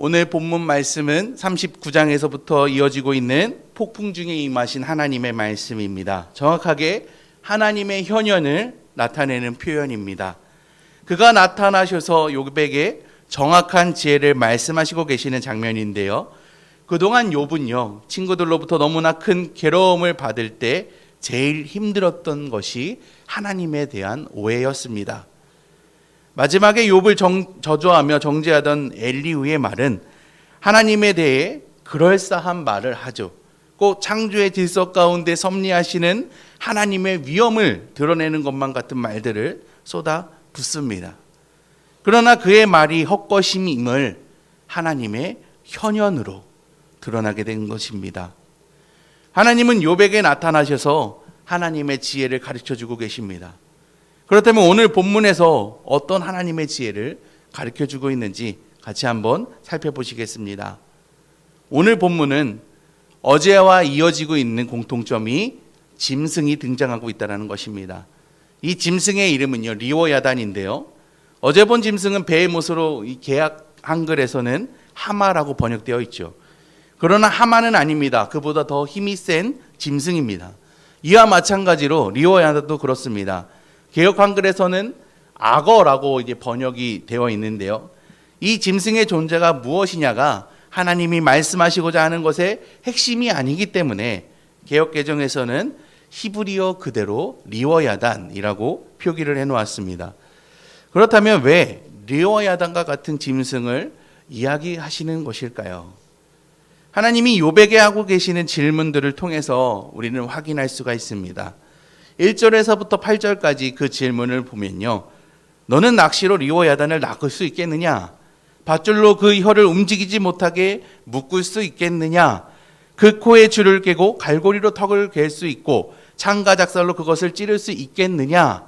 오늘 본문 말씀은 39장에서부터 이어지고 있는 폭풍 중에 임하신 하나님의 말씀입니다. 정확하게 하나님의 현현을 나타내는 표현입니다. 그가 나타나셔서 욥에게 정확한 지혜를 말씀하시고 계시는 장면인데요. 그동안 욥은요, 친구들로부터 너무나 큰 괴로움을 받을 때 제일 힘들었던 것이 하나님에 대한 오해였습니다. 마지막에 욥을 저주하며 정죄하던 엘리후의 말은 하나님에 대해 그럴싸한 말을 하죠. 꼭 창조의 질서 가운데 섭리하시는 하나님의 위엄을 드러내는 것만 같은 말들을 쏟아붓습니다. 그러나 그의 말이 헛것임을 하나님의 현현으로 드러나게 된 것입니다. 하나님은 욥에게 나타나셔서 하나님의 지혜를 가르쳐주고 계십니다. 그렇다면 오늘 본문에서 어떤 하나님의 지혜를 가르쳐주고 있는지 같이 한번 살펴보시겠습니다. 오늘 본문은 어제와 이어지고 있는 공통점이 짐승이 등장하고 있다는 것입니다. 이 짐승의 이름은요, 리워야단인데요. 어제 본 짐승은 배의 못으로 이 개약 한글에서는 하마라고 번역되어 있죠. 그러나 하마는 아닙니다. 그보다 더 힘이 센 짐승입니다. 이와 마찬가지로 리워야단도 그렇습니다. 개역 한글에서는 악어라고 이제 번역이 되어 있는데요. 이 짐승의 존재가 무엇이냐가 하나님이 말씀하시고자 하는 것의 핵심이 아니기 때문에 개역 개정에서는 히브리어 그대로 리워야단이라고 표기를 해놓았습니다. 그렇다면 왜 리워야단과 같은 짐승을 이야기하시는 것일까요? 하나님이 욥에게 하고 계시는 질문들을 통해서 우리는 확인할 수가 있습니다. 1절에서부터 8절까지 그 질문을 보면요, 너는 낚시로 리워야단을 낚을 수 있겠느냐? 밧줄로 그 혀를 움직이지 못하게 묶을 수 있겠느냐? 그 코에 줄을 깨고 갈고리로 턱을 갤 수 있고 창과 작살로 그것을 찌를 수 있겠느냐?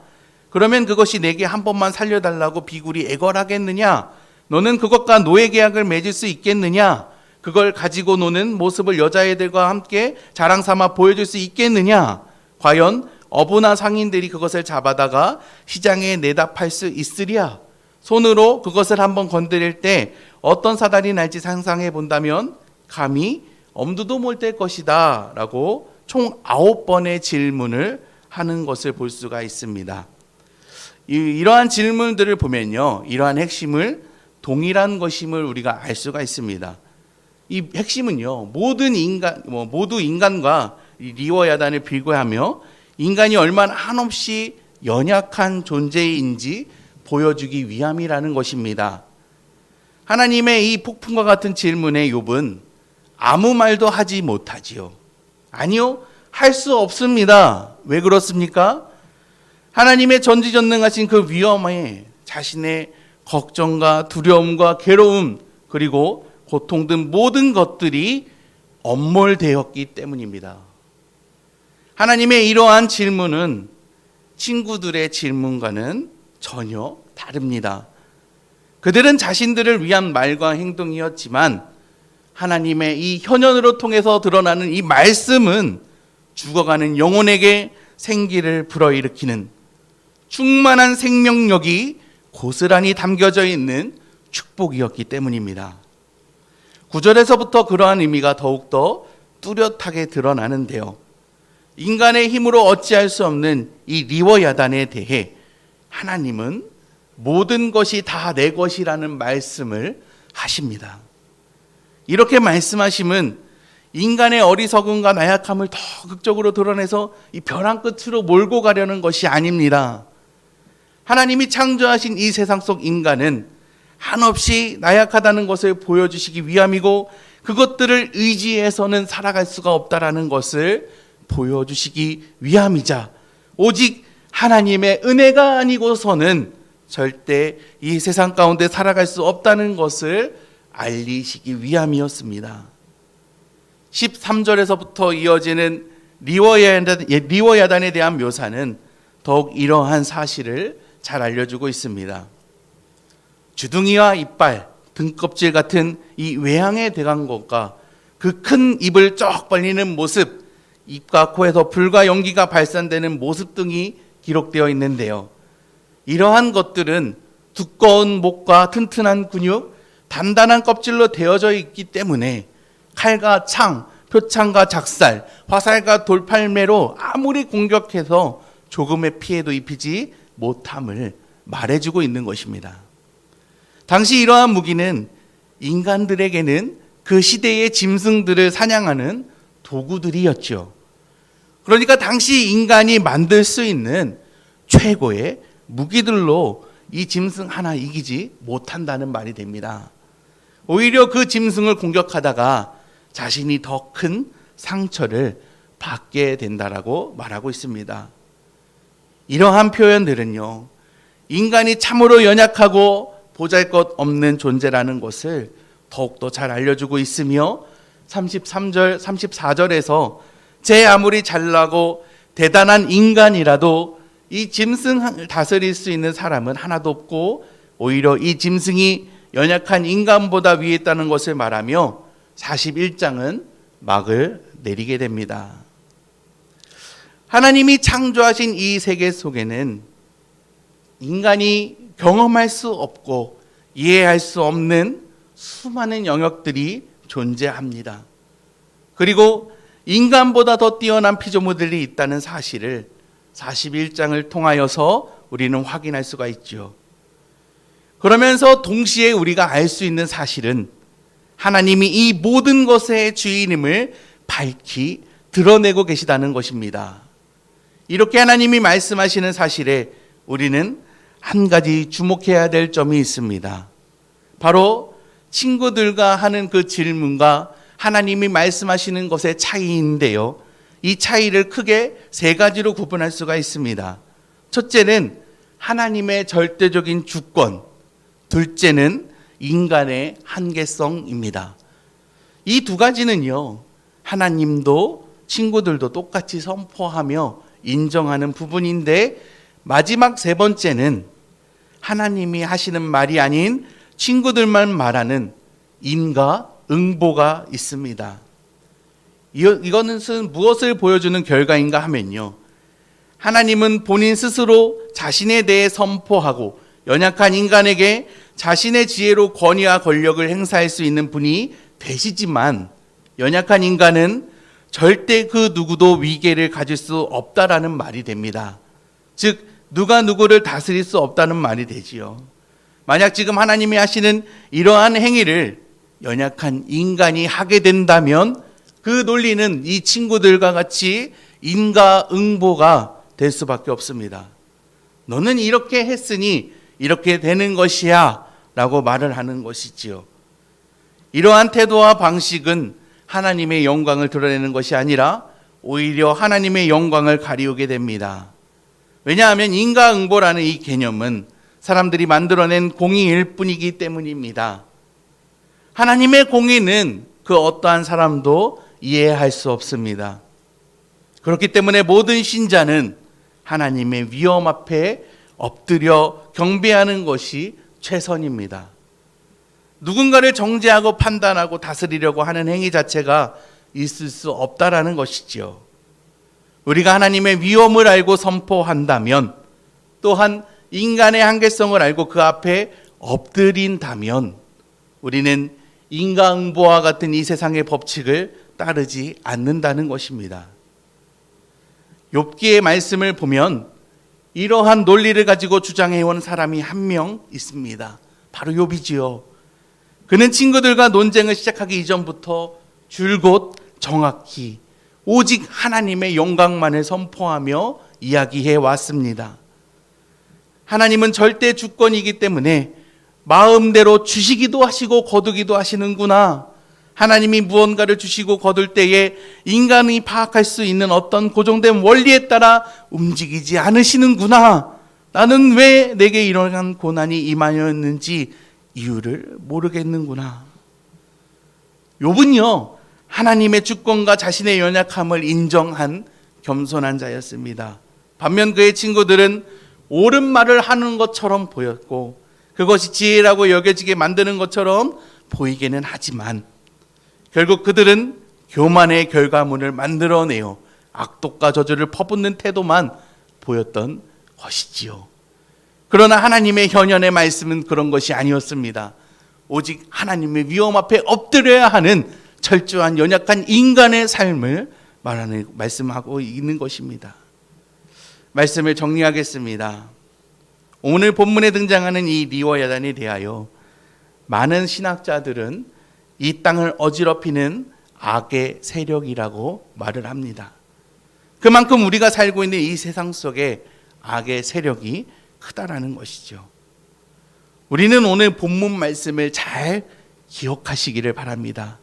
그러면 그것이 내게 한 번만 살려달라고 비굴이 애걸하겠느냐? 너는 그것과 노예 계약을 맺을 수 있겠느냐? 그걸 가지고 노는 모습을 여자애들과 함께 자랑 삼아 보여줄 수 있겠느냐? 과연 어부나 상인들이 그것을 잡아다가 시장에 내다 팔 수 있으랴? 손으로 그것을 한번 건드릴 때 어떤 사달이 날지 상상해 본다면 감히 엄두도 못 댈 것이다 라고 총 9번의 질문을 하는 것을 볼 수가 있습니다. 이러한 질문들을 보면요, 이러한 핵심을 동일한 것임을 우리가 알 수가 있습니다. 이 핵심은요, 모두 인간과 리워야단을 비교하며 인간이 얼마나 한없이 연약한 존재인지 보여주기 위함이라는 것입니다. 하나님의 이 폭풍과 같은 질문에 욥은 아무 말도 하지 못하지요. 아니요, 할 수 없습니다. 왜 그렇습니까? 하나님의 전지전능하신 그 위엄에 자신의 걱정과 두려움과 괴로움 그리고 고통 등 모든 것들이 엄몰되었기 때문입니다. 하나님의 이러한 질문은 친구들의 질문과는 전혀 다릅니다. 그들은 자신들을 위한 말과 행동이었지만 하나님의 이 현현으로 통해서 드러나는 이 말씀은 죽어가는 영혼에게 생기를 불어일으키는 충만한 생명력이 고스란히 담겨져 있는 축복이었기 때문입니다. 9절에서부터 그러한 의미가 더욱더 뚜렷하게 드러나는데요. 인간의 힘으로 어찌할 수 없는 이 리워야단에 대해 하나님은 모든 것이 다 내 것이라는 말씀을 하십니다. 이렇게 말씀하심은 인간의 어리석음과 나약함을 더 극적으로 드러내서 이 벼랑 끝으로 몰고 가려는 것이 아닙니다. 하나님이 창조하신 이 세상 속 인간은 한없이 나약하다는 것을 보여주시기 위함이고 그것들을 의지해서는 살아갈 수가 없다라는 것을 보여주시기 위함이자 오직 하나님의 은혜가 아니고서는 절대 이 세상 가운데 살아갈 수 없다는 것을 알리시기 위함이었습니다. 13절에서부터 이어지는 리워야단에 대한 묘사는 더욱 이러한 사실을 잘 알려주고 있습니다. 주둥이와 이빨, 등껍질 같은 이 외양에 대한 것과 그 큰 입을 쩍 벌리는 모습, 입과 코에서 불과 연기가 발산되는 모습 등이 기록되어 있는데요. 이러한 것들은 두꺼운 목과 튼튼한 근육, 단단한 껍질로 되어져 있기 때문에 칼과 창, 표창과 작살, 화살과 돌팔매로 아무리 공격해서 조금의 피해도 입히지 못함을 말해주고 있는 것입니다. 당시 이러한 무기는 인간들에게는 그 시대의 짐승들을 사냥하는 도구들이었죠. 그러니까 당시 인간이 만들 수 있는 최고의 무기들로 이 짐승 하나 이기지 못한다는 말이 됩니다. 오히려 그 짐승을 공격하다가 자신이 더 큰 상처를 받게 된다라고 말하고 있습니다. 이러한 표현들은요, 인간이 참으로 연약하고 보잘것없는 존재라는 것을 더욱더 잘 알려주고 있으며 33절, 34절에서 제 아무리 잘나고 대단한 인간이라도 이 짐승을 다스릴 수 있는 사람은 하나도 없고 오히려 이 짐승이 연약한 인간보다 위에 있다는 것을 말하며 41장은 막을 내리게 됩니다. 하나님이 창조하신 이 세계 속에는 인간이 경험할 수 없고 이해할 수 없는 수많은 영역들이 존재합니다. 그리고 인간보다 더 뛰어난 피조물들이 있다는 사실을 41장을 통하여서 우리는 확인할 수가 있죠. 그러면서 동시에 우리가 알 수 있는 사실은 하나님이 이 모든 것의 주인임을 밝히 드러내고 계시다는 것입니다. 이렇게 하나님이 말씀하시는 사실에 우리는 한 가지 주목해야 될 점이 있습니다. 바로 친구들과 하는 그 질문과 하나님이 말씀하시는 것의 차이인데요. 이 차이를 크게 세 가지로 구분할 수가 있습니다. 첫째는 하나님의 절대적인 주권, 둘째는 인간의 한계성입니다. 이 두 가지는요, 하나님도 친구들도 똑같이 선포하며 인정하는 부분인데, 마지막 세 번째는 하나님이 하시는 말이 아닌 친구들만 말하는 인과응보가 있습니다. 이것은 무엇을 보여주는 결과인가 하면요, 하나님은 본인 스스로 자신에 대해 선포하고 연약한 인간에게 자신의 지혜로 권위와 권력을 행사할 수 있는 분이 되시지만, 연약한 인간은 절대 그 누구도 위계를 가질 수 없다라는 말이 됩니다. 즉 누가 누구를 다스릴 수 없다는 말이 되지요. 만약 지금 하나님이 하시는 이러한 행위를 연약한 인간이 하게 된다면 그 논리는 이 친구들과 같이 인과응보가 될 수밖에 없습니다. 너는 이렇게 했으니 이렇게 되는 것이야 라고 말을 하는 것이지요. 이러한 태도와 방식은 하나님의 영광을 드러내는 것이 아니라 오히려 하나님의 영광을 가리우게 됩니다. 왜냐하면 인과응보라는 이 개념은 사람들이 만들어낸 공의일 뿐이기 때문입니다. 하나님의 공의는 그 어떠한 사람도 이해할 수 없습니다. 그렇기 때문에 모든 신자는 하나님의 위엄 앞에 엎드려 경배하는 것이 최선입니다. 누군가를 정죄하고 판단하고 다스리려고 하는 행위 자체가 있을 수 없다라는 것이지요. 우리가 하나님의 위엄을 알고 선포한다면, 또한 인간의 한계성을 알고 그 앞에 엎드린다면 우리는 인과응보와 같은 이 세상의 법칙을 따르지 않는다는 것입니다. 욥기의 말씀을 보면 이러한 논리를 가지고 주장해온 사람이 한 명 있습니다. 바로 욥이지요. 그는 친구들과 논쟁을 시작하기 이전부터 줄곧 정확히 오직 하나님의 영광만을 선포하며 이야기해 왔습니다. 하나님은 절대 주권이기 때문에 마음대로 주시기도 하시고 거두기도 하시는구나. 하나님이 무언가를 주시고 거둘 때에 인간이 파악할 수 있는 어떤 고정된 원리에 따라 움직이지 않으시는구나. 나는 왜 내게 이러한 고난이 임하였는지 이유를 모르겠는구나. 욥은요, 하나님의 주권과 자신의 연약함을 인정한 겸손한 자였습니다. 반면 그의 친구들은 옳은 말을 하는 것처럼 보였고 그것이 지혜라고 여겨지게 만드는 것처럼 보이기는 하지만 결국 그들은 교만의 결과물을 만들어내어 악독과 저주를 퍼붓는 태도만 보였던 것이지요. 그러나 하나님의 현현의 말씀은 그런 것이 아니었습니다. 오직 하나님의 위험 앞에 엎드려야 하는 철저한 연약한 인간의 삶을 말씀하고 있는 것입니다. 말씀을 정리하겠습니다. 오늘 본문에 등장하는 이 리워 야단에 대하여 많은 신학자들은 이 땅을 어지럽히는 악의 세력이라고 말을 합니다. 그만큼 우리가 살고 있는 이 세상 속에 악의 세력이 크다라는 것이죠. 우리는 오늘 본문 말씀을 잘 기억하시기를 바랍니다.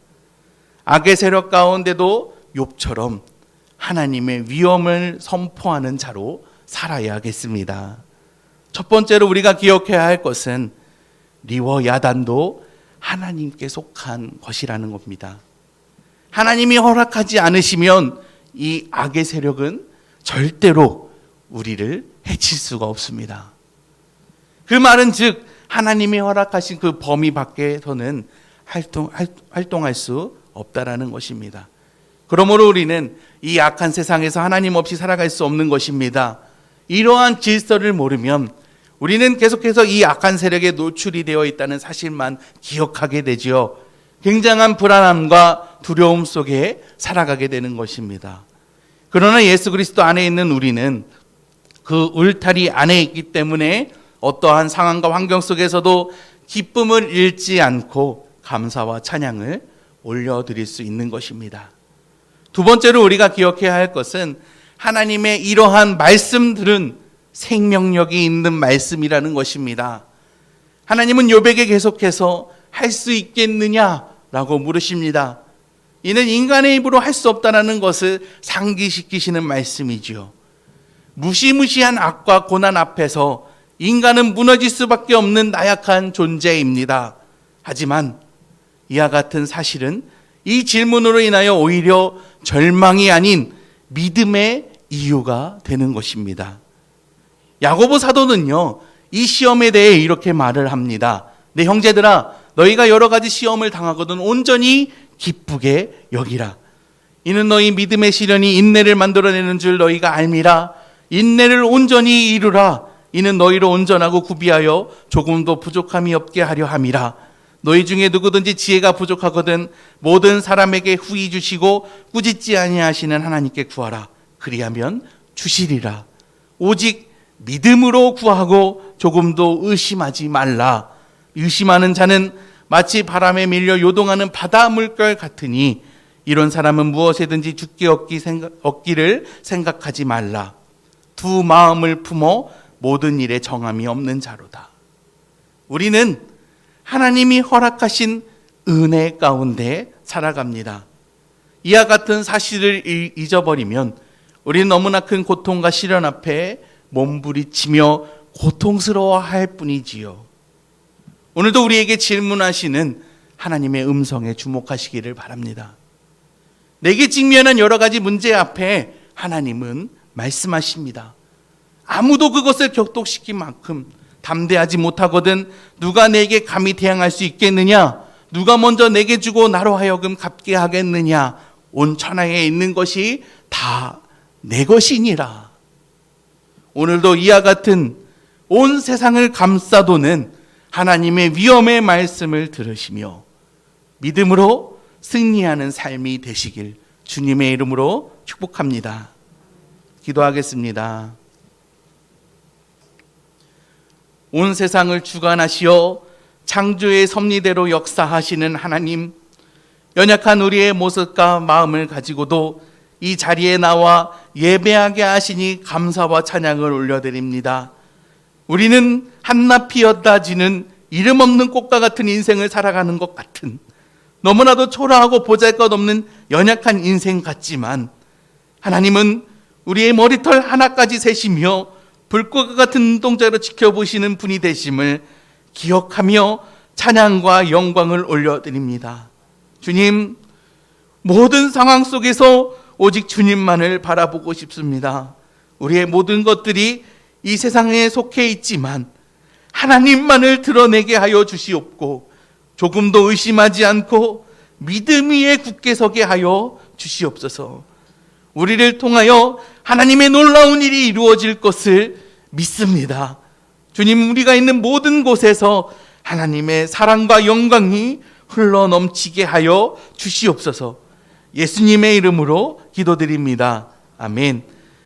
악의 세력 가운데도 욥처럼 하나님의 위엄을 선포하는 자로 살아야겠습니다. 첫 번째로 우리가 기억해야 할 것은 리워 야단도 하나님께 속한 것이라는 겁니다. 하나님이 허락하지 않으시면 이 악의 세력은 절대로 우리를 해칠 수가 없습니다. 그 말은 즉 하나님이 허락하신 그 범위 밖에서는 활동할 수 없다라는 것입니다. 그러므로 우리는 이 악한 세상에서 하나님 없이 살아갈 수 없는 것입니다. 이러한 질서를 모르면 우리는 계속해서 이 악한 세력에 노출이 되어 있다는 사실만 기억하게 되지요. 굉장한 불안함과 두려움 속에 살아가게 되는 것입니다. 그러나 예수 그리스도 안에 있는 우리는 그 울타리 안에 있기 때문에 어떠한 상황과 환경 속에서도 기쁨을 잃지 않고 감사와 찬양을 올려드릴 수 있는 것입니다. 두 번째로 우리가 기억해야 할 것은 하나님의 이러한 말씀들은 생명력이 있는 말씀이라는 것입니다. 하나님은 욥에게 계속해서 할 수 있겠느냐라고 물으십니다. 이는 인간의 입으로 할 수 없다는 것을 상기시키시는 말씀이지요. 무시무시한 악과 고난 앞에서 인간은 무너질 수밖에 없는 나약한 존재입니다. 하지만 이와 같은 사실은 이 질문으로 인하여 오히려 절망이 아닌 믿음의 이유가 되는 것입니다. 야고보 사도는요, 이 시험에 대해 이렇게 말을 합니다. 내 형제들아, 너희가 여러 가지 시험을 당하거든 온전히 기쁘게 여기라. 이는 너희 믿음의 시련이 인내를 만들어내는 줄 너희가 알미라. 인내를 온전히 이루라. 이는 너희로 온전하고 구비하여 조금도 부족함이 없게 하려 함이라. 너희 중에 누구든지 지혜가 부족하거든 모든 사람에게 후히 주시고 꾸짖지 아니하시는 하나님께 구하라. 그리하면 주시리라. 오직 믿음으로 구하고 조금도 의심하지 말라. 의심하는 자는 마치 바람에 밀려 요동하는 바다 물결 같으니 이런 사람은 무엇에든지 죽게 얻기를 생각하지 말라. 두 마음을 품어 모든 일에 정함이 없는 자로다. 우리는 하나님이 허락하신 은혜 가운데 살아갑니다. 이와 같은 사실을 잊어버리면 우리는 너무나 큰 고통과 시련 앞에 몸부리치며 고통스러워할 뿐이지요. 오늘도 우리에게 질문하시는 하나님의 음성에 주목하시기를 바랍니다. 내게 직면한 여러 가지 문제 앞에 하나님은 말씀하십니다. 아무도 그것을 격독시킨 만큼 담대하지 못하거든 누가 내게 감히 대항할 수 있겠느냐? 누가 먼저 내게 주고 나로 하여금 갚게 하겠느냐? 온 천하에 있는 것이 다 내 것이니라. 오늘도 이와 같은 온 세상을 감싸도는 하나님의 위엄의 말씀을 들으시며 믿음으로 승리하는 삶이 되시길 주님의 이름으로 축복합니다. 기도하겠습니다. 온 세상을 주관하시어 창조의 섭리대로 역사하시는 하나님, 연약한 우리의 모습과 마음을 가지고도 이 자리에 나와 예배하게 하시니 감사와 찬양을 올려드립니다. 우리는 한낱 피었다 지는 이름 없는 꽃과 같은 인생을 살아가는 것 같은 너무나도 초라하고 보잘것없는 연약한 인생 같지만 하나님은 우리의 머리털 하나까지 세시며 불꽃과 같은 눈동자로 지켜보시는 분이 되심을 기억하며 찬양과 영광을 올려드립니다. 주님, 모든 상황 속에서 오직 주님만을 바라보고 싶습니다. 우리의 모든 것들이 이 세상에 속해 있지만 하나님만을 드러내게 하여 주시옵고 조금도 의심하지 않고 믿음 위에 굳게 서게 하여 주시옵소서. 우리를 통하여 하나님의 놀라운 일이 이루어질 것을 믿습니다. 주님, 우리가 있는 모든 곳에서 하나님의 사랑과 영광이 흘러 넘치게 하여 주시옵소서. 예수님의 이름으로 기도드립니다. 아멘.